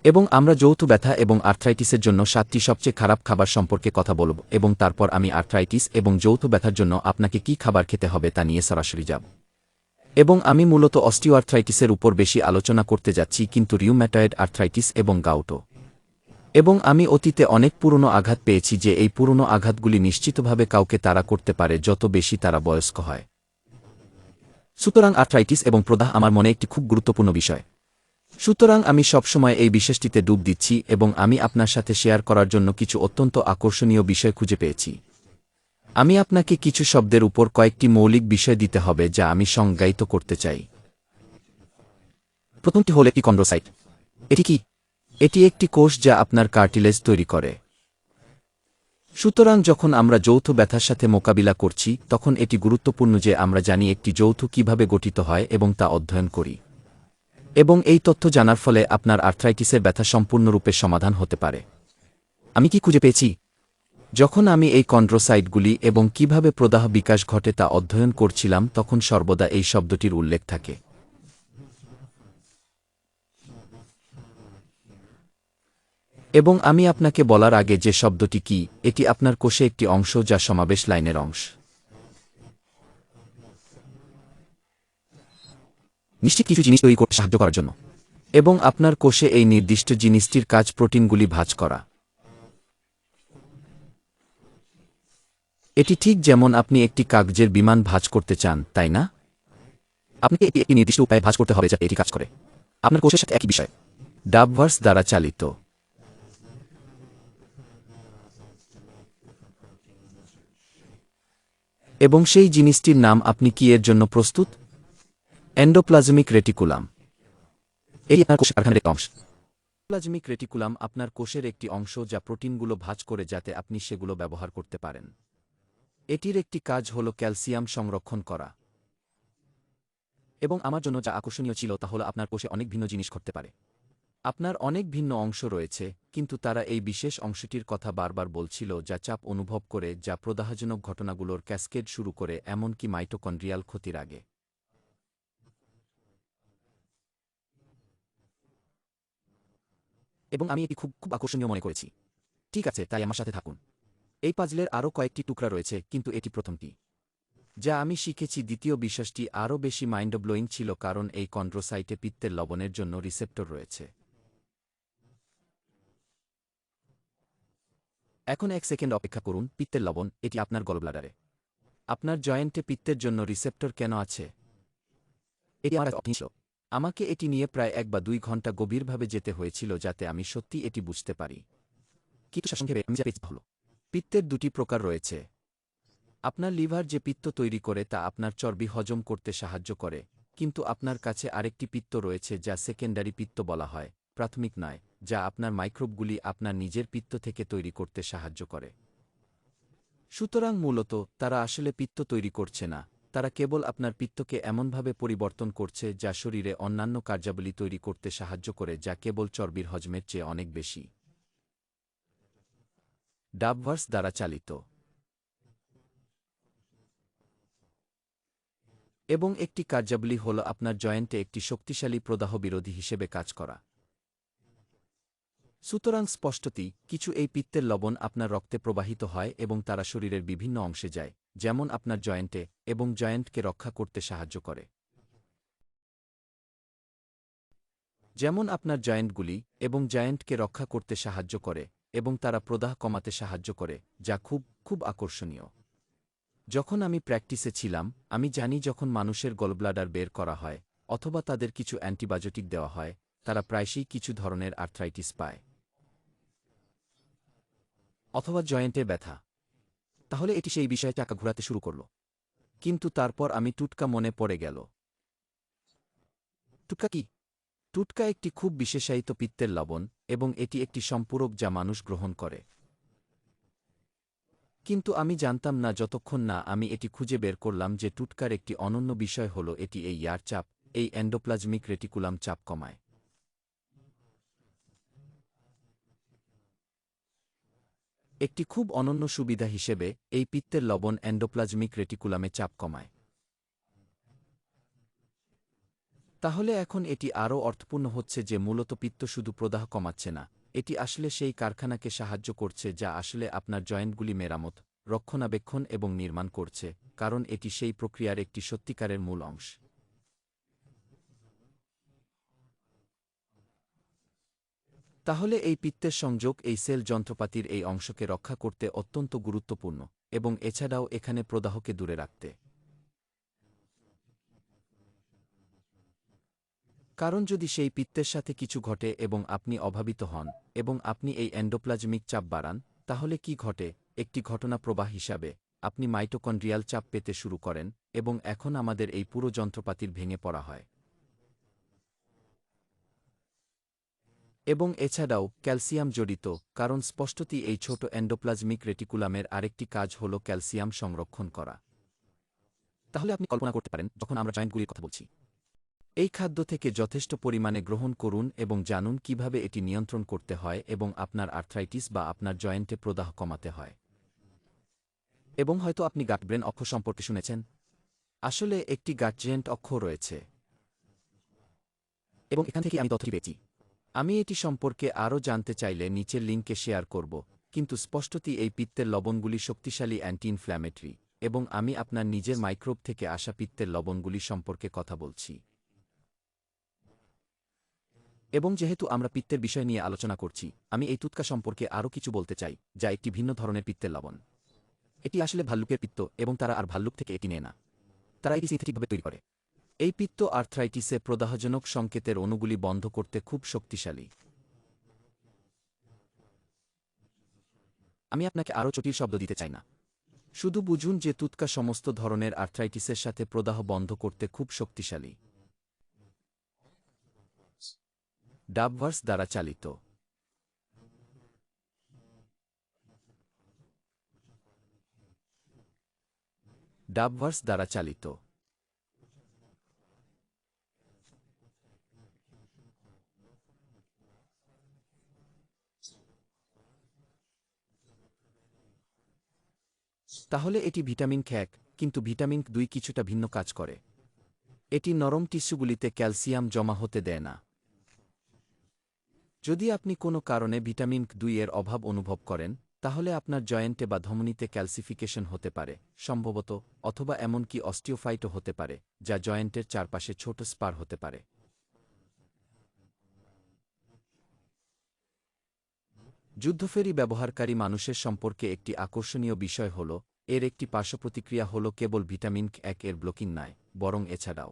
এবং আমরা যৌথ ব্যথা এবং আর্থ্রাইটিসের জন্য 7টি সবচেয়ে খারাপ খাবার সম্পর্কে কথা বলব এবং তারপর আমি আর্থ্রাইটিস এবং যৌথ ব্যথার জন্য আপনাকে কী খাবার খেতে হবে তা নিয়ে সরাসরি যাব। এবং আমি মূলত অস্টিওআর্থ্রাইটিসের উপর বেশি আলোচনা করতে যাচ্ছি, কিন্তু রিউম্যাটয়েড আর্থ্রাইটিস এবং গাউটো। এবং আমি অতীতে অনেক পুরনো আঘাত পেয়েছি যে এই পুরনো আঘাতগুলি নিশ্চিতভাবে কাউকে তাড়া করতে পারে যত বেশি তারা বয়স্ক হয়। সুতরাং আর্থ্রাইটিস এবং প্রদাহ আমার মনে একটি খুব গুরুত্বপূর্ণ বিষয়। সুতরাং আমি সবসময় এই বিষয়টিতে ডুব দিচ্ছি এবং আমি আপনার সাথে শেয়ার করার জন্য কিছু অত্যন্ত আকর্ষণীয় বিষয় খুঁজে পেয়েছি। আমি আপনাকে কিছু শব্দের উপর কয়েকটি মৌলিক বিষয় দিতে হবে যা আমি সংজ্ঞায়িত করতে চাই। প্রথমটি হল একটি কন্ড্রোসাইট। এটি কি? এটি একটি কোষ যা আপনার কার্টিলেজ তৈরি করে। সুতরাং যখন আমরা যৌথ ব্যথার সাথে মোকাবিলা করছি তখন এটি গুরুত্বপূর্ণ যে আমরা জানি একটি যৌথ কিভাবে গঠিত হয় এবং তা অধ্যয়ন করি। এবং এই তথ্য জানার ফলে আপনার আর্থ্রাইটিসের ব্যথা সম্পূর্ণরূপে সমাধান হতে পারে। আমি কি খুঁজে পেয়েছি? যখন আমি এই কন্ড্রোসাইটগুলি এবং কিভাবে প্রদাহ বিকাশ ঘটে তা অধ্যয়ন করছিলাম তখন সর্বদা এই শব্দটির উল্লেখ থাকে। এবং আমি আপনাকে বলার আগে যে শব্দটি কি, এটি আপনার কোষে একটি অংশ যা সমাবেশ লাইনের অংশ। নিশ্চিত কিছু জিনিস তৈরি করতে সাহায্য করার জন্য। এবং আপনার কোষে এই নির্দিষ্ট জিনিসটির কাজ প্রোটিনগুলি ভাঁজ করা। এটি ঠিক যেমন আপনি একটি কাগজের বিমান ভাঁজ করতে চান, তাই না? আপনাকে এটি একটি নির্দিষ্ট উপায়ে ভাঁজ করতে হবে যাতে এটি কাজ করে। আপনার কোষের সাথে একই বিষয়। ডাবভার্স দ্বারা চালিত। এবং সেই জিনিসটির নাম আপনি কি এর জন্য প্রস্তুত? Endoplasmic reticulum. এটি আপনার কোষের কারখানার একটি অংশ। এন্ডোপ্লাজমিক রেটিকুলাম আপনার কোষের একটি অংশ যা প্রোটিনগুলো ভাঁজ করে যাতে আপনি সেগুলো ব্যবহার করতে পারেন। এটির একটি কাজ হল ক্যালসিয়াম সংরক্ষণ করা। এবং আমার জন্য যা আকর্ষণীয় ছিল তা হল আপনার কোষে অনেক ভিন্ন জিনিস ঘটতে পারে। আপনার অনেক ভিন্ন অংশ রয়েছে, কিন্তু তারা এই বিশেষ অংশটির কথা বারবার বলছিল যা চাপ অনুভব করে, যা প্রদাহজনক ঘটনাগুলোর ক্যাসকেড শুরু করে এমনকি মাইটোকন্ড্রিয়াল ক্ষতির আগে। এবং আমি এটি খুব খুব আকর্ষণীয় মনে করেছি। ঠিক আছে, তাই আমার সাথে থাকুন। এই পাজলের আরও কয়েকটি টুকরা রয়েছে, কিন্তু এটি প্রথমটি। যা আমি শিখেছি দ্বিতীয় বিশ্বাসটি আরও বেশি মাইন্ডব্লোয়িং ছিল কারণ এই কন্ড্রোসাইটে পিত্তের লবণের জন্য রিসেপ্টর রয়েছে। এখন 1 সেকেন্ড অপেক্ষা করুন। পিত্তের লবণ, এটি আপনার গলব্লাডারে। আপনার জয়েন্টে পিত্তের জন্য রিসেপ্টর কেন আছে? এটি আমার কাছে ছিল। আমাকে এটি নিয়ে প্রায় 1 বা 2 ঘন্টা গভীরভাবে যেতে হয়েছিল যাতে আমি সত্যি এটি বুঝতে পারি। কিন্তু সংক্ষেপে আমি যা পেয়েছি হল, পিত্তের 2টি প্রকার রয়েছে। আপনার লিভার যে পিত্ত তৈরি করে তা আপনার চর্বি হজম করতে সাহায্য করে, কিন্তু আপনার কাছে আরেকটি পিত্ত রয়েছে যা সেকেন্ডারি পিত্ত বলা হয়, প্রাথমিক নয়, যা আপনার মাইক্রোবগুলি আপনার নিজের পিত্ত থেকে তৈরি করতে সাহায্য করে। সুতরাং মূলত তারা আসলে পিত্ত তৈরি করছে না, তারা কেবল আপনার পিত্তকে এমনভাবে পরিবর্তন করছে যা শরীরে অন্যান্য কার্যাবলী তৈরি করতে সাহায্য করে যা কেবল চর্বির হজমের চেয়ে অনেক বেশি। ডাবভার্স দ্বারা চালিত। এবং একটি কার্যাবলী হল আপনার জয়েন্টে একটি শক্তিশালী প্রদাহ বিরোধী হিসেবে কাজ করা। সুতরাং স্পষ্টতই, কিছু এই পিত্তের লবণ আপনার রক্তে প্রবাহিত হয় এবং তারা শরীরের বিভিন্ন অংশে যায়, যেমন আপনার জয়েন্টে, এবং জয়েন্টকে রক্ষা করতে সাহায্য করে। যেমন আপনার জয়েন্টগুলি এবং জয়েন্টকে রক্ষা করতে সাহায্য করে, এবং তারা প্রদাহ কমাতে সাহায্য করে, যা খুব খুব আকর্ষণীয়। যখন আমি প্র্যাকটিসে ছিলাম, আমি জানি যখন মানুষের গলব্লাডার বের করা হয়, অথবা তাদের কিছু অ্যান্টিবায়োটিক দেওয়া হয়, তারা প্রায়শই কিছু ধরনের আর্থ্রাইটিস পায়। অথবা জয়েন্টে ব্যথা। তাহলে এটি সেই বিষয়ে চাকা ঘোরাতে শুরু করল। কিন্তু তারপর আমি টুটকা মনে পড়ে গেল। টুটকা কি? টুটকা একটি খুব বিশেষায়িত পিত্তের লবণ, এবং এটি একটি সম্পূরক যা মানুষ গ্রহণ করে। কিন্তু আমি জানতাম না যতক্ষণ না আমি এটি খুঁজে বের করলাম যে টুটকার একটি অনন্য বিষয় হল এটি এই ইয়ার চাপ, এই এন্ডোপ্লাজমিক রেটিকুলাম চাপ কমায়। একটি খুব অনন্য সুবিধা হিসেবে, এই পিত্তের লবণ এন্ডোপ্লাজমিক রেটিকুলামে চাপ কমায়। তাহলে এখন এটি আরও অর্থপূর্ণ হচ্ছে যে মূলত পিত্ত শুধু প্রদাহ কমাচ্ছে না, এটি আসলে সেই কারখানাকে সাহায্য করছে যা আসলে আপনার জয়েন্টগুলি মেরামত, রক্ষণাবেক্ষণ এবং নির্মাণ করছে, কারণ এটি সেই প্রক্রিয়ার একটি সত্যিকারের মূল অংশ। তাহলে এই পিত্তের সংযোগ এই সেল যন্ত্রপাতির এই অংশকে রক্ষা করতে অত্যন্ত গুরুত্বপূর্ণ, এবং এছাড়াও এখানে প্রদাহকে দূরে রাখতে। কারণ যদি সেই পিত্তের সাথে কিছু ঘটে এবং আপনি অভাবিত হন, এবং আপনি এই এন্ডোপ্লাজমিক চাপ বাড়ান, তাহলে কি ঘটে? একটি ঘটনা প্রবাহ হিসাবে, আপনি মাইটোকন্ড্রিয়াল চাপ পেতে শুরু করেন, এবং এখন আমাদের এই পুরো যন্ত্রপাতির ভেঙে পড়া হয়। এবং এছাড়াও ক্যালসিয়াম জড়িত, কারণ স্পষ্টতই এই ছোট এন্ডোপ্লাজমিক রেটিকুলামের আরেকটি কাজ হল ক্যালসিয়াম সংরক্ষণ করা। তাহলে আপনি কল্পনা করতে পারেন, যখন আমরা জয়েন্টগুলির কথা বলছি, এই খাদ্য থেকে যথেষ্ট পরিমাণে গ্রহণ করুন এবং জানুন কিভাবে এটি নিয়ন্ত্রণ করতে হয় এবং আপনার আর্থ্রাইটিস বা আপনার জয়েন্টে প্রদাহ কমাতে হয়। এবং হয়তো আপনি গাট ব্রেন অক্ষ সম্পর্কে শুনেছেন। আসলে একটি গাটজেন্ট অক্ষ রয়েছে, এবং এখান থেকে আমি তথ্যটি পেয়েছি। আমি এটি সম্পর্কে আরও জানতে চাইলে নিচের লিঙ্কে শেয়ার করব, কিন্তু স্পষ্টতই এই পিত্তের লবণগুলি শক্তিশালী অ্যান্টি ইনফ্ল্যামেটরি, এবং আমি আপনার নিজের মাইক্রোব থেকে আসা পিত্তের লবণগুলি সম্পর্কে কথা বলছি। এবং যেহেতু আমরা পিত্তের বিষয় নিয়ে আলোচনা করছি, আমি এই তুৎকা সম্পর্কে আরও কিছু বলতে চাই, যা একটি ভিন্ন ধরনের পিত্তের লবণ। এটি আসলে ভাল্লুকের পিত্ত, এবং তারা আর ভাল্লুক থেকে এটি নেয় না। তারা এটি সিনথেটিকভাবে তৈরি করে। এই পিত্ত আর্থ্রাইটিসে প্রদাহজনক সংকেতের অণুগুলি বন্ধ করতে খুব শক্তিশালী। আমি আপনাকে আরও জটিল শব্দ দিতে চাই না। শুধু বুঝুন যে তুৎকা সমস্ত ধরনের আর্থ্রাইটিসের সাথে প্রদাহ বন্ধ করতে খুব শক্তিশালী। ডাবভার্স দ্বারা চালিত। ডাবভার্স দ্বারা চালিত। তাহলে এটি ভিটামিন এক, কিন্তু ভিটামিন ২ কিছুটা ভিন্ন কাজ করে। এটি নরম টিস্যুগুলিতে ক্যালসিয়াম জমা হতে দেয় না। যদি আপনি কোনো কারণে ভিটামিন ২ এর অভাব অনুভব করেন, তাহলে আপনার জয়েন্টে বা ধমনীতে ক্যালসিফিকেশন হতে পারে, সম্ভবত, অথবা এমনকি অস্টিওফাইটও হতে পারে, যা জয়েন্টের চারপাশে ছোট স্পার হতে পারে। যুদ্ধফেরি ব্যবহারকারী মানুষের সম্পর্কে একটি আকর্ষণীয় বিষয় হল, এর একটি পার্শ্বপ্রতিক্রিয়া হল কেবল ভিটামিন ১ এর ব্লকিং নয়, বরং এছাড়াও